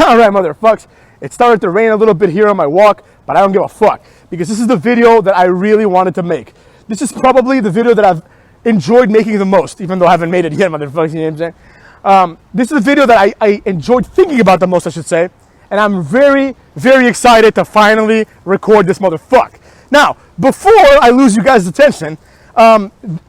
All right, motherfucks. It started to rain a little bit here on my walk, but I don't give a fuck because this is the video that I really wanted to make. This is probably the video that I've enjoyed making the most, even though I haven't made it yet, motherfuckers. You know what I'm saying? This is the video that I enjoyed thinking about the most, I should say. And I'm very, very excited to finally record this motherfuck. Now, before I lose you guys' attention,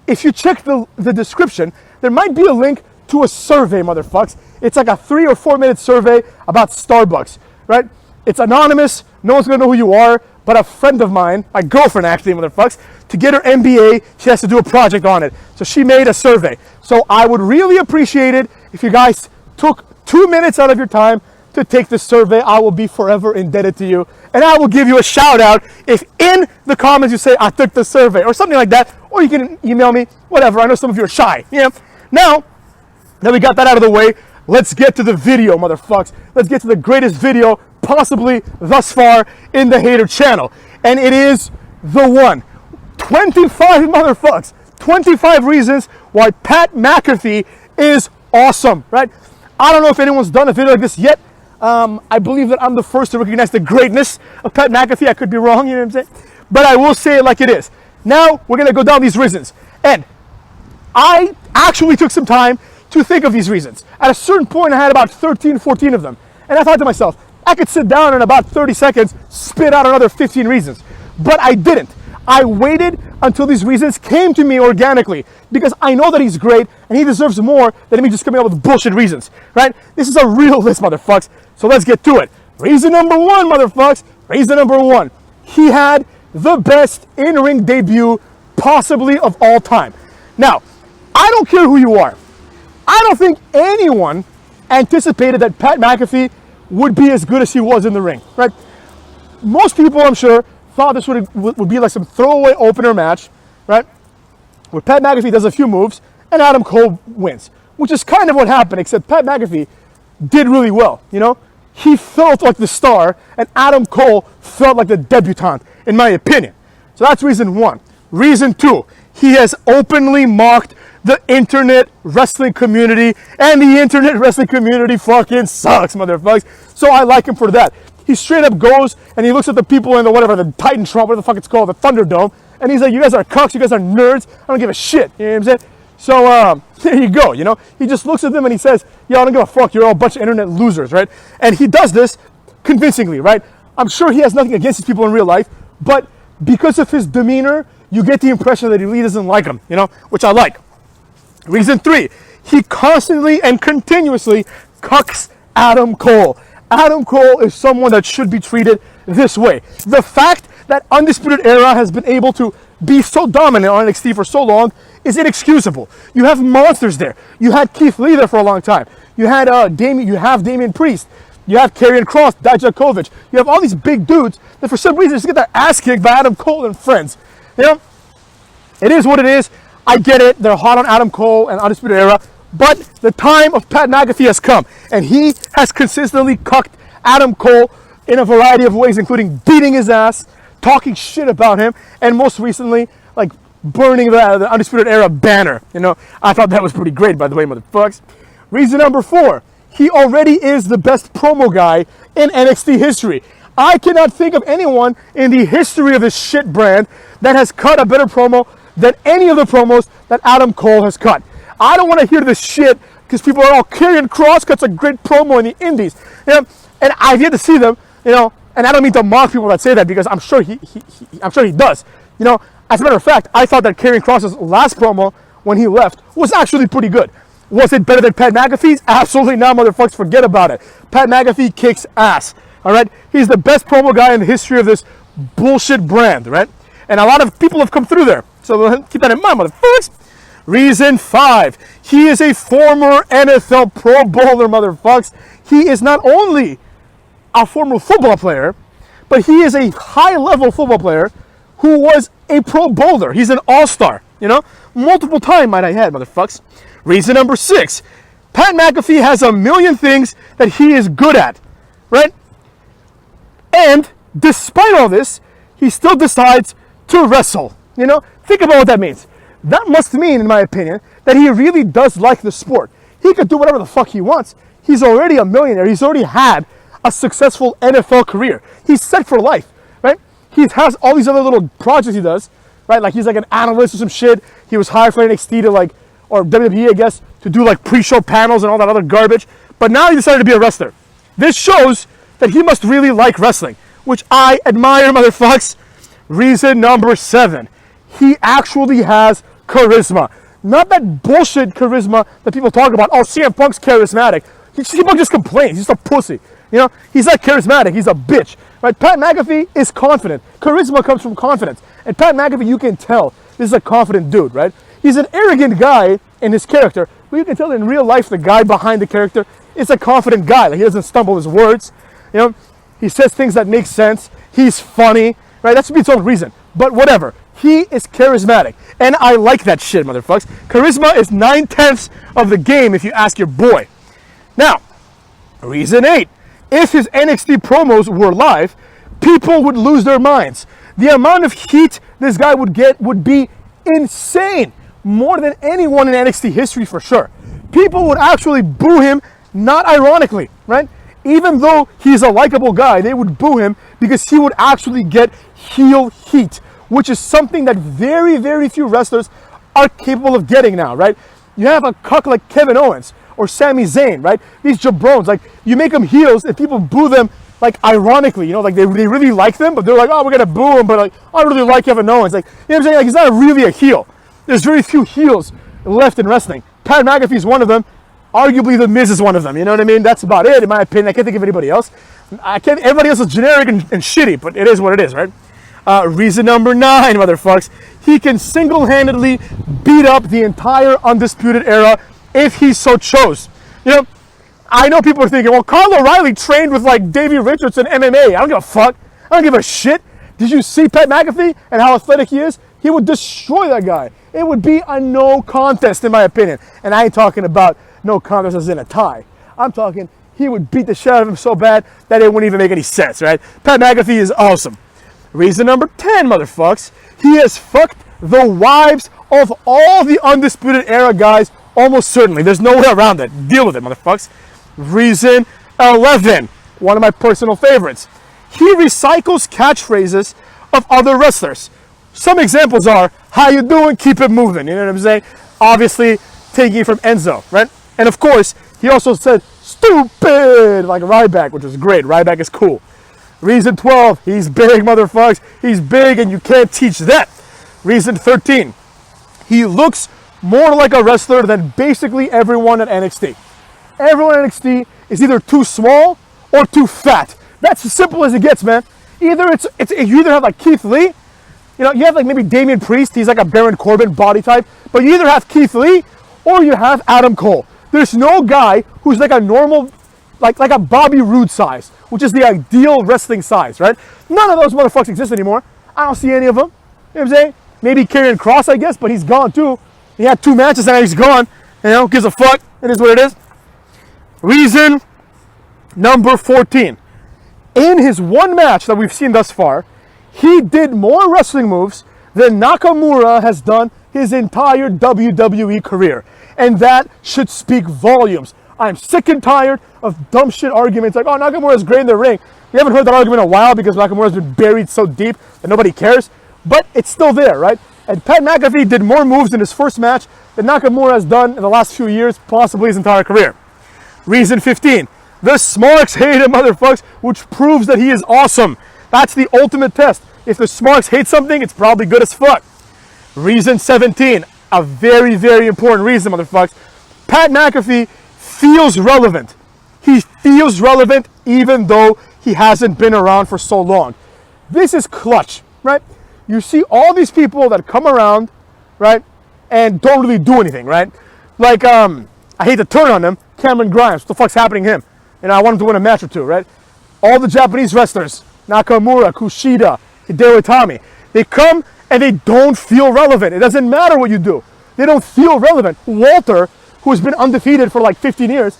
if you check the description, there might be a link to a survey, motherfucks. It's like a 3 or 4 minute survey about Starbucks, right? It's anonymous. No one's gonna know who you are, but a friend of mine, my girlfriend actually, motherfucks, to get her MBA, she has to do a project on it. So she made a survey. So I would really appreciate it if you guys took 2 minutes out of your time to take this survey. I will be forever indebted to you. And I will give you a shout out if in the comments you say, I took the survey or something like that. Or you can email me, whatever. I know some of you are shy. Yeah. Now that we got that out of the way, let's get to the video, motherfucks. Let's get to the greatest video possibly thus far in the Hater channel. And it is the one. 25 motherfucks. 25 reasons why Pat McAfee is awesome, right? I don't know if anyone's done a video like this yet. I believe that I'm the first to recognize the greatness of Pat McAfee. I could be wrong, you know what I'm saying? But I will say it like it is. Now, we're going to go down these reasons. And I actually took some time to think of these reasons. At a certain point, I had about 13, 14 of them. And I thought to myself, I could sit down and in about 30 seconds, spit out another 15 reasons. But I didn't. I waited until these reasons came to me organically because I know that he's great and he deserves more than me just coming up with bullshit reasons, right? This is a real list, motherfucks. So let's get to it. Reason number one, motherfucks. Reason number one. He had the best in-ring debut possibly of all time. Now, I don't care who you are. I don't think anyone anticipated that Pat McAfee would be as good as he was in the ring, right? Most people, I'm sure, thought this would be like some throwaway opener match, right? Where Pat McAfee does a few moves and Adam Cole wins, which is kind of what happened, except Pat McAfee did really well, you know? He felt like the star and Adam Cole felt like the debutante, in my opinion. So that's reason one. Reason two, he has openly mocked the internet wrestling community, and the internet wrestling community fucking sucks, motherfuckers. So I like him for that. He straight up goes and he looks at the people in the whatever, the Titantron, whatever the fuck it's called, the Thunderdome, and he's like, you guys are cucks, you guys are nerds, I don't give a shit, you know what I'm saying? So there you go, you know? He just looks at them and he says, yo, I don't give a fuck, you're all a bunch of internet losers, right? And he does this convincingly, right? I'm sure he has nothing against these people in real life, but because of his demeanor, you get the impression that he really doesn't like them, you know, which I like. Reason three, he constantly and continuously cucks Adam Cole. Adam Cole is someone that should be treated this way. The fact that Undisputed Era has been able to be so dominant on NXT for so long is inexcusable. You have monsters there. You had Keith Lee there for a long time. You had Damian Priest. You have Karrion Kross, Dijakovic. You have all these big dudes that for some reason just get their ass kicked by Adam Cole and friends. You know, it is what it is. I get it. They're hot on Adam Cole and Undisputed Era. But the time of Pat McAfee has come, and he has consistently cucked Adam Cole in a variety of ways, including beating his ass, talking shit about him, and most recently, like burning the Undisputed Era banner. You know, I thought that was pretty great, by the way, motherfuckers. Reason number four, he already is the best promo guy in NXT history. I cannot think of anyone in the history of this shit brand that has cut a better promo than any of the promos that Adam Cole has cut. I don't want to hear this shit because people are all Karrion Kross cuts a great promo in the indies, you know, and I've yet to see them, you know, and I don't mean to mock people that say that because I'm sure he does, you know. As a matter of fact, I thought that Karrion Kross's last promo when he left was actually pretty good. Was it better than Pat McAfee's? Absolutely not, motherfuckers. Forget about it. Pat McAfee kicks ass. All right, he's the best promo guy in the history of this bullshit brand, right? And a lot of people have come through there, so keep that in mind, motherfuckers. Reason five, he is a former NFL Pro Bowler, motherfuckers. He is not only a former football player, but he is a high-level football player who was a Pro Bowler. He's an all-star, you know? Multiple time, might I add, motherfuckers. Reason number six, Pat McAfee has a million things that he is good at, right? And despite all this, he still decides to wrestle, you know? Think about what that means. That must mean, in my opinion, that he really does like the sport. He could do whatever the fuck he wants. He's already a millionaire. He's already had a successful NFL career. He's set for life, right? He has all these other little projects he does, right? Like he's like an analyst or some shit. He was hired for NXT to like, or WWE, I guess, to do like pre-show panels and all that other garbage. But now he decided to be a wrestler. This shows that he must really like wrestling, which I admire, motherfucks. Reason number 7, he actually has charisma. Not that bullshit charisma that people talk about. Oh, CM Punk's charismatic. CM Punk just complains. He's just a pussy. You know, he's not charismatic. He's a bitch. Right? Pat McAfee is confident. Charisma comes from confidence. And Pat McAfee, you can tell, this is a confident dude, right? He's an arrogant guy in his character, but you can tell in real life the guy behind the character is a confident guy. Like, he doesn't stumble his words. You know, he says things that make sense. He's funny, right? That should be its own reason. But whatever. He is charismatic. And I like that shit, motherfuckers. Charisma is 9/10 of the game if you ask your boy. Now, reason 8. If his NXT promos were live, people would lose their minds. The amount of heat this guy would get would be insane. More than anyone in NXT history for sure. People would actually boo him, not ironically, right? Even though he's a likable guy, they would boo him because he would actually get heel heat, which is something that very, very few wrestlers are capable of getting now, right? You have a cuck like Kevin Owens or Sami Zayn, right? These jabrones, like, you make them heels and people boo them, like, ironically, you know, like, they really like them, but they're like, oh, we're gonna boo him, but like, I really like Kevin Owens. Like, you know what I'm saying? Like, he's not really a heel. There's very few heels left in wrestling. Pat McAfee is one of them. Arguably, The Miz is one of them. You know what I mean? That's about it, in my opinion. I can't think of anybody else. Everybody else is generic and shitty, but it is what it is, right? Reason number 9, motherfuckers. He can single-handedly beat up the entire Undisputed Era if he so chose. You know, I know people are thinking, well, Kyle O'Reilly trained with, like, Davey Richardson MMA. I don't give a fuck. I don't give a shit. Did you see Pat McAfee and how athletic he is? He would destroy that guy. It would be a no contest, in my opinion. And I ain't talking about no contest as in a tie. I'm talking he would beat the shit out of him so bad that it wouldn't even make any sense, right? Pat McAfee is awesome. Reason number 10, motherfucks. He has fucked the wives of all the Undisputed Era guys, almost certainly. There's no way around it. Deal with it, motherfucks. Reason 11, one of my personal favorites. He recycles catchphrases of other wrestlers. Some examples are, how you doing? Keep it moving. You know what I'm saying? Obviously, taking it from Enzo, right? And of course, he also said, stupid, like Ryback, which was great. Ryback is cool. Reason 12, he's big, motherfuckers. He's big and you can't teach that. Reason 13, he looks more like a wrestler than basically everyone at NXT. Everyone at NXT is either too small or too fat. That's as simple as it gets, man. Either you either have like Keith Lee, you know, you have like maybe Damian Priest, he's like a Baron Corbin body type, but you either have Keith Lee or you have Adam Cole. There's no guy who's like a normal, like a Bobby Roode size, which is the ideal wrestling size, right? None of those motherfuckers exist anymore. I don't see any of them. You know what I'm saying? Maybe Karrion Kross, I guess, but he's gone too. He had 2 matches and now he's gone. You know, gives a fuck. It is what it is. Reason number 14. In his one match that we've seen thus far, he did more wrestling moves than Nakamura has done his entire WWE career. And that should speak volumes. I'm sick and tired of dumb shit arguments like, oh, Nakamura's great in the ring. We haven't heard that argument in a while because Nakamura's been buried so deep that nobody cares. But it's still there, right? And Pat McAfee did more moves in his first match than Nakamura has done in the last few years, possibly his entire career. Reason 15. The Smarks hate him, motherfuckers, which proves that he is awesome. That's the ultimate test. If the Smarks hate something, it's probably good as fuck. Reason 17. A very, very important reason, motherfuckers. Pat McAfee feels relevant. He feels relevant even though he hasn't been around for so long. This is clutch, right? You see all these people that come around, right, and don't really do anything, right? Like, I hate to turn on him, Cameron Grimes. What the fuck's happening to him? And I want him to win a match or two, right? All the Japanese wrestlers, Nakamura, Kushida, Hideo Itami, they come and they don't feel relevant. It doesn't matter what you do. They don't feel relevant. Walter, who has been undefeated for like 15 years,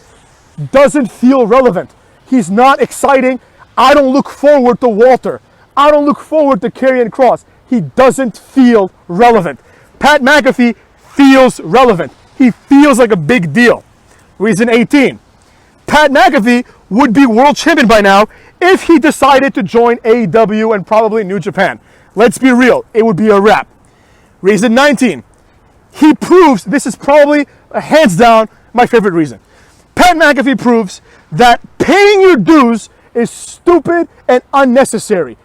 doesn't feel relevant. He's not exciting. I don't look forward to Walter. I don't look forward to Karrion Kross. He doesn't feel relevant. Pat McAfee feels relevant. He feels like a big deal. Reason 18. Pat McAfee would be world champion by now if he decided to join AEW and probably New Japan. Let's be real, it would be a wrap. Reason 19. He proves, this is probably hands down my favorite reason. Pat McAfee proves that paying your dues is stupid and unnecessary.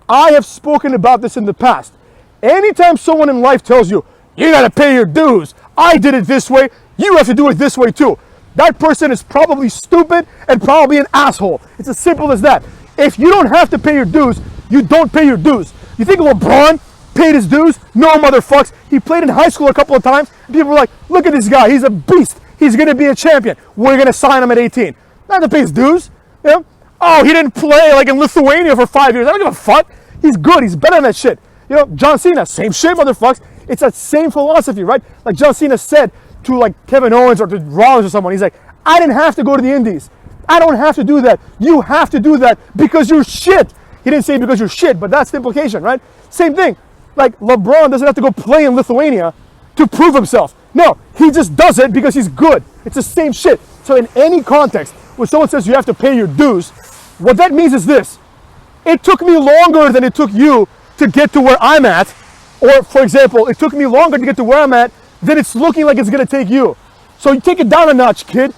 I have spoken about this in the past. Anytime someone in life tells you, you gotta pay your dues, I did it this way, you have to do it this way too. That person is probably stupid and probably an asshole. It's as simple as that. If you don't have to pay your dues, you don't pay your dues. You think LeBron paid his dues? No, motherfucks. He played in high school a couple of times, and people were like, look at this guy, he's a beast. He's gonna be a champion. We're gonna sign him at 18. Not to pay his dues. You know? Oh, he didn't play like in Lithuania for 5 years. I don't give a fuck. He's good, he's better than that shit. You know, John Cena, same shit, motherfucks. It's that same philosophy, right? Like John Cena said to like Kevin Owens or to Rollins or someone, he's like, I didn't have to go to the Indies. I don't have to do that. You have to do that because you're shit. He didn't say because you're shit, but that's the implication, right? Same thing. Like LeBron doesn't have to go play in Lithuania to prove himself. No, he just does it because he's good. It's the same shit. So in any context, when someone says you have to pay your dues, what that means is this. It took me longer than it took you to get to where I'm at. Or for example, it took me longer to get to where I'm at than it's looking like it's gonna take you. So you take it down a notch, kid.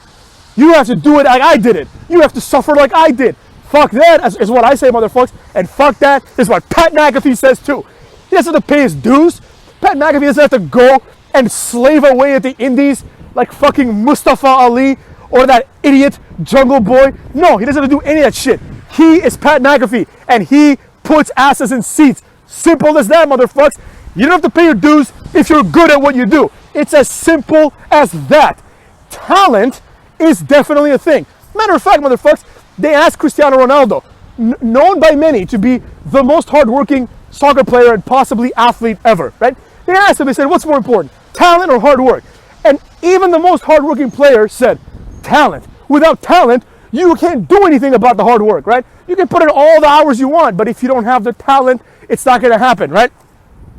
You have to do it like I did it. You have to suffer like I did. Fuck that is what I say, motherfuckers. And fuck that is what Pat McAfee says too. He doesn't have to pay his dues. Pat McAfee doesn't have to go and slave away at the Indies like fucking Mustafa Ali or that idiot Jungle Boy. No, he doesn't have to do any of that shit. He is Pat McAfee and he puts asses in seats. Simple as that, motherfuckers. You don't have to pay your dues if you're good at what you do. It's as simple as that. Talent is definitely a thing. Matter of fact, motherfuckers, they asked Cristiano Ronaldo, known by many to be the most hardworking soccer player and possibly athlete ever, right? They asked him, they said, what's more important, talent or hard work? And even the most hardworking player said, talent. Without talent, you can't do anything about the hard work, right? You can put in all the hours you want, but if you don't have the talent, it's not gonna happen, right?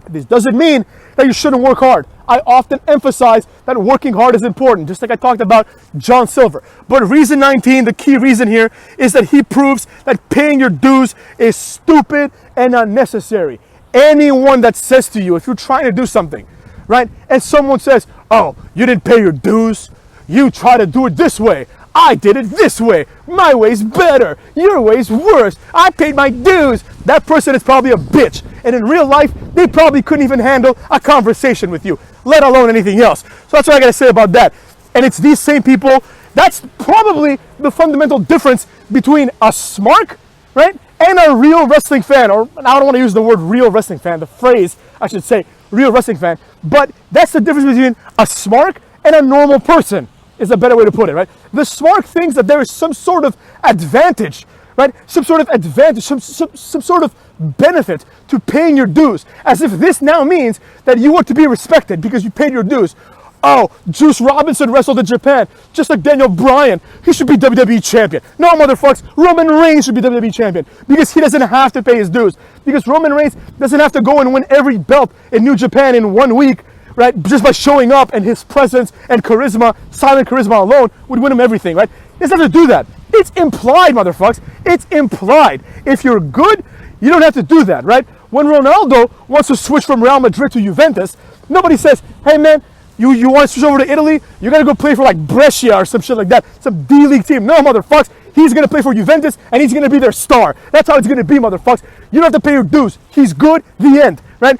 This doesn't mean that you shouldn't work hard. I often emphasize that working hard is important, just like I talked about John Silver. But reason 19, the key reason here, is that he proves that paying your dues is stupid and unnecessary. Anyone that says to you, if you're trying to do something, right, and someone says, oh, you didn't pay your dues, you try to do it this way, I did it this way, my way's better, your way's worse, I paid my dues, that person is probably a bitch. And in real life, they probably couldn't even handle a conversation with you, let alone anything else. So that's what I gotta say about that. And it's these same people, that's probably the fundamental difference between a smark, right, and a real wrestling fan, or I don't want to use the word real wrestling fan, the phrase, I should say, real wrestling fan, but that's the difference between a smark and a normal person, is a better way to put it, right? The smark thinks that there is some sort of advantage, right? Some sort of advantage, some sort of benefit to paying your dues, as if this now means that you are to be respected because you paid your dues. Oh, Juice Robinson wrestled in Japan, just like Daniel Bryan. He should be WWE champion. No, motherfuckers, Roman Reigns should be WWE champion because he doesn't have to pay his dues. Because Roman Reigns doesn't have to go and win every belt in New Japan in 1 week, right? Just by showing up, and his presence and charisma, silent charisma alone, would win him everything, right? He doesn't have to do that. It's implied, motherfuckers. It's implied. If you're good, you don't have to do that, right? When Ronaldo wants to switch from Real Madrid to Juventus, nobody says, hey man, you want to switch over to Italy? You gotta go play for like Brescia or some shit like that, some D-League team. No, motherfuckers. He's gonna play for Juventus and he's gonna be their star. That's how it's gonna be, motherfuckers. You don't have to pay your dues. He's good, the end, right?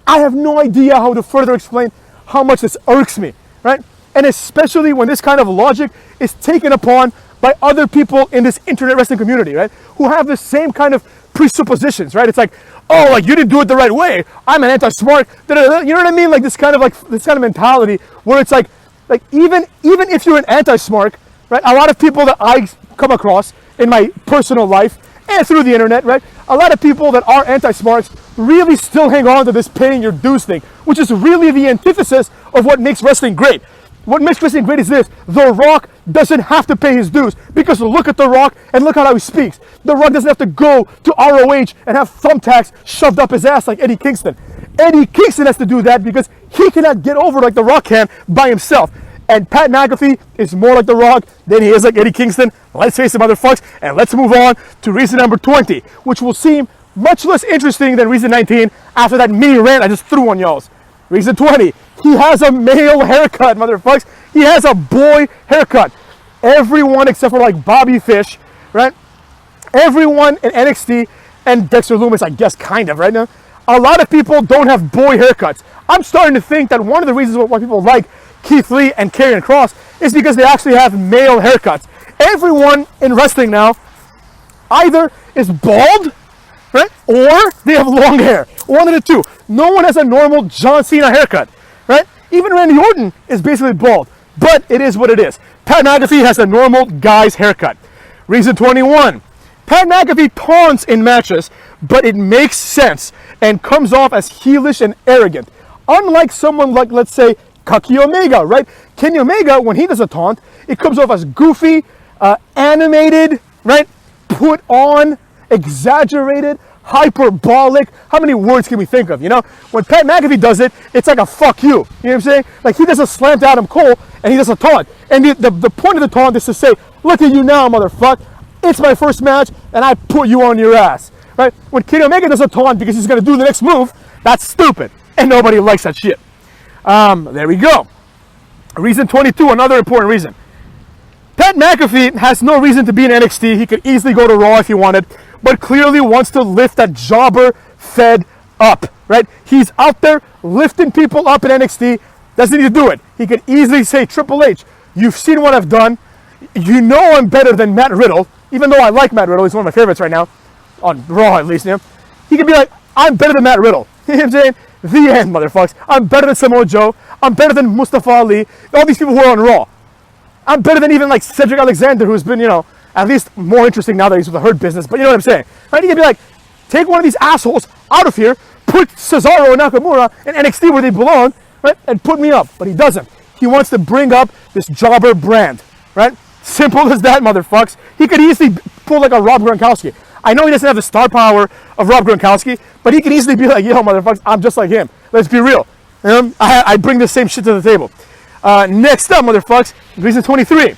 I have no idea how to further explain how much this irks me, right? And especially when this kind of logic is taken upon by other people in this internet wrestling community, right? Who have the same kind of presuppositions, right? It's like, oh, like you didn't do it the right way. I'm an anti-smart. You know what I mean? Like this kind of mentality where it's like even if you're an anti-smart, right? A lot of people that I come across in my personal life and through the internet, right? A lot of people that are anti-smarts really still hang on to this paying your dues thing, which is really the antithesis of what makes wrestling great. What makes wrestling great is this: The Rock doesn't have to pay his dues, because look at The Rock and look at how he speaks. The Rock doesn't have to go to ROH and have thumbtacks shoved up his ass like Eddie Kingston. Eddie Kingston has to do that because he cannot get over like The Rock can by himself. And Pat McAfee is more like The Rock than he is like Eddie Kingston. Let's face it, motherfuckers. And let's move on to reason number 20, which will seem much less interesting than reason 19 after that mini rant I just threw on y'all's. Reason 20, he has a male haircut, motherfuckers. He has a boy haircut. Everyone except for like Bobby Fish, right? Everyone in NXT and Dexter Lumis, I guess, kind of, right now. A lot of people don't have boy haircuts. I'm starting to think that one of the reasons why people like Keith Lee and Karrion Kross is because they actually have male haircuts. Everyone in wrestling now either is bald, right, or they have long hair. One of the two. No one has a normal John Cena haircut, right? Even Randy Orton is basically bald, but it is what it is. Pat McAfee has a normal guy's haircut. Reason 21. Pat McAfee taunts in matches, but it makes sense and comes off as heelish and arrogant. Unlike someone like, let's say, Kenny Omega, right? Kenny Omega, when he does a taunt, it comes off as goofy, animated, right? Put on, exaggerated, hyperbolic. How many words can we think of, you know? When Pat McAfee does it, it's like a fuck you. You know what I'm saying? Like he does a slam to Adam Cole and he does a taunt. And the point of the taunt is to say, look at you now, motherfucker. It's my first match and I put you on your ass, right? When Kenny Omega does a taunt because he's going to do the next move, that's stupid. And nobody likes that shit. There we go. Reason 22, another important reason. Pat McAfee has no reason to be in NXT. He could easily go to Raw if he wanted, but clearly wants to lift that jobber fed up, right? He's out there lifting people up in NXT. Doesn't need to do it. He could easily say, Triple H, you've seen what I've done. You know I'm better than Matt Riddle, even though I like Matt Riddle. He's one of my favorites right now, on Raw at least. You know? He could be like, I'm better than Matt Riddle. You know what I'm saying? The end, motherfuckers. I'm better than Samoa Joe. I'm better than Mustafa Ali. All these people who are on Raw. I'm better than even like Cedric Alexander, who's been, you know, at least more interesting now that he's with the Hurt Business. But you know what I'm saying? Right? He could be like, take one of these assholes out of here, put Cesaro and Nakamura in NXT where they belong, right? And put me up. But he doesn't. He wants to bring up this jobber brand, right? Simple as that, motherfuckers. He could easily pull like a Rob Gronkowski. I know he doesn't have the star power of Rob Gronkowski, but he can easily be like, yo, motherfuckers, I'm just like him. Let's be real. I bring the same shit to the table. Next up, motherfuckers, reason 23.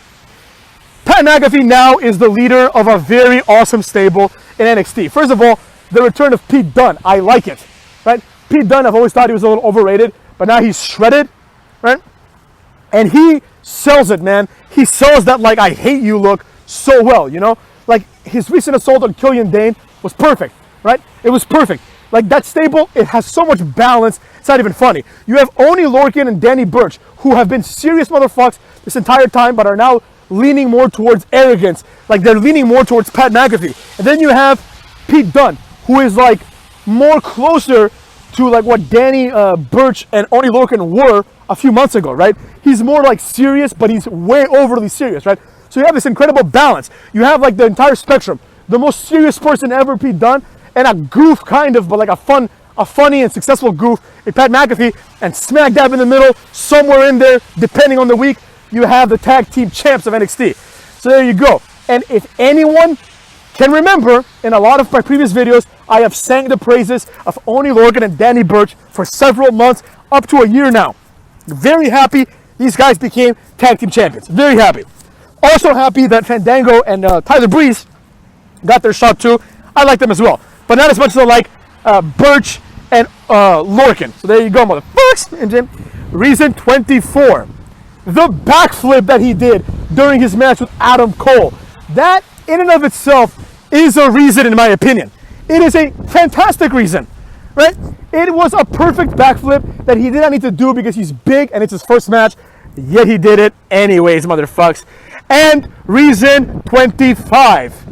Pat McAfee now is the leader of a very awesome stable in NXT. First of all, the return of Pete Dunne. I like it, right? Pete Dunne, I've always thought he was a little overrated, but now he's shredded, right? And he sells it, man. He sells that like I hate you look so well, you know? Like his recent assault on Killian Dane was perfect, right? It was perfect. Like that stable, it has so much balance, it's not even funny. You have Oney Lorcan and Danny Burch, who have been serious motherfuckers this entire time, but are now leaning more towards arrogance. Like they're leaning more towards Pat McAfee. And then you have Pete Dunne, who is like more closer to like what Danny Burch and Oney Lorcan were a few months ago, right? He's more like serious, but he's way overly serious, right? So you have this incredible balance. You have like the entire spectrum. The most serious person ever, Pete Dunne, and a goof kind of, but like a funny and successful goof in Pat McAfee, and smack dab in the middle, somewhere in there, depending on the week, you have the tag team champs of NXT. So there you go. And if anyone can remember, in a lot of my previous videos, I have sang the praises of Oney Lorcan and Danny Burch for several months, up to a year now. Very happy these guys became tag team champions. Very happy. Also happy that Fandango and Tyler Breeze got their shot too. I like them as well, but not as much as I like Burch and Lorcan. So there you go, motherfuckers. And Jim, reason 24. The backflip that he did during his match with Adam Cole. That, in and of itself, is a reason, in my opinion. It is a fantastic reason, right? It was a perfect backflip that he did not need to do because he's big and it's his first match, yet he did it anyways, motherfucks. And reason 25.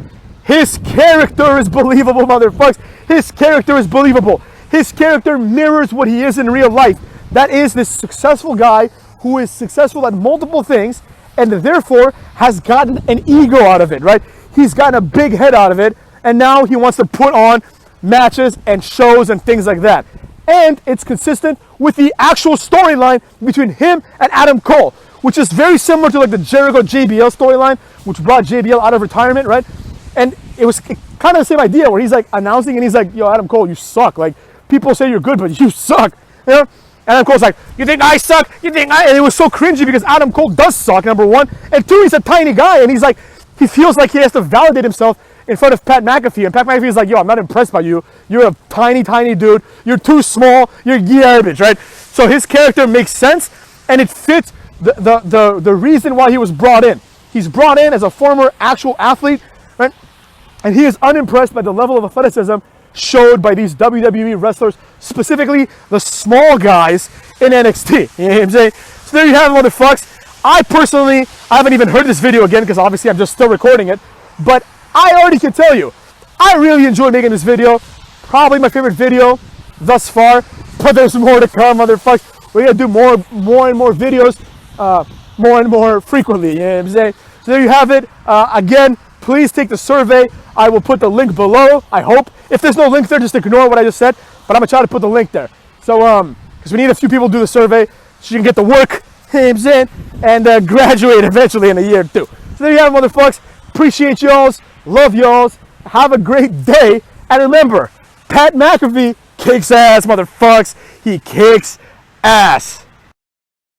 His character is believable, motherfuckers. His character is believable. His character mirrors what he is in real life. That is this successful guy who is successful at multiple things and therefore has gotten an ego out of it, right? He's gotten a big head out of it, and now he wants to put on matches and shows and things like that. And it's consistent with the actual storyline between him and Adam Cole, which is very similar to like the Jericho JBL storyline, which brought JBL out of retirement, right? And it was kind of the same idea where he's like announcing and he's like, yo, Adam Cole, you suck. Like, people say you're good, but you suck. You know? Adam Cole's like, you think I suck? You think I? And it was so cringy because Adam Cole does suck, number one. And two, he's a tiny guy. And he's like, he feels like he has to validate himself in front of Pat McAfee. And Pat McAfee is like, yo, I'm not impressed by you. You're a tiny, tiny dude. You're too small. You're garbage, right? So his character makes sense. And it fits the reason why he was brought in. He's brought in as a former actual athlete, right? And he is unimpressed by the level of athleticism showed by these WWE wrestlers, specifically the small guys in NXT. You know what I'm saying? So there you have it, motherfucks. I haven't even heard this video again because obviously I'm just still recording it. But I already can tell you, I really enjoyed making this video. Probably my favorite video thus far. But there's more to come, motherfuckers. We're going to do more and more videos more and more frequently. You know what I'm saying? So there you have it. Again, please take the survey. I will put the link below, I hope. If there's no link there, just ignore what I just said. But I'm going to try to put the link there. So, because we need a few people to do the survey so you can get to work, you know what I'm saying, and graduate eventually in a year or two. So there you have it, motherfuckers. Appreciate y'alls. Love y'alls. Have a great day. And remember, Pat McAfee kicks ass, motherfuckers. He kicks ass.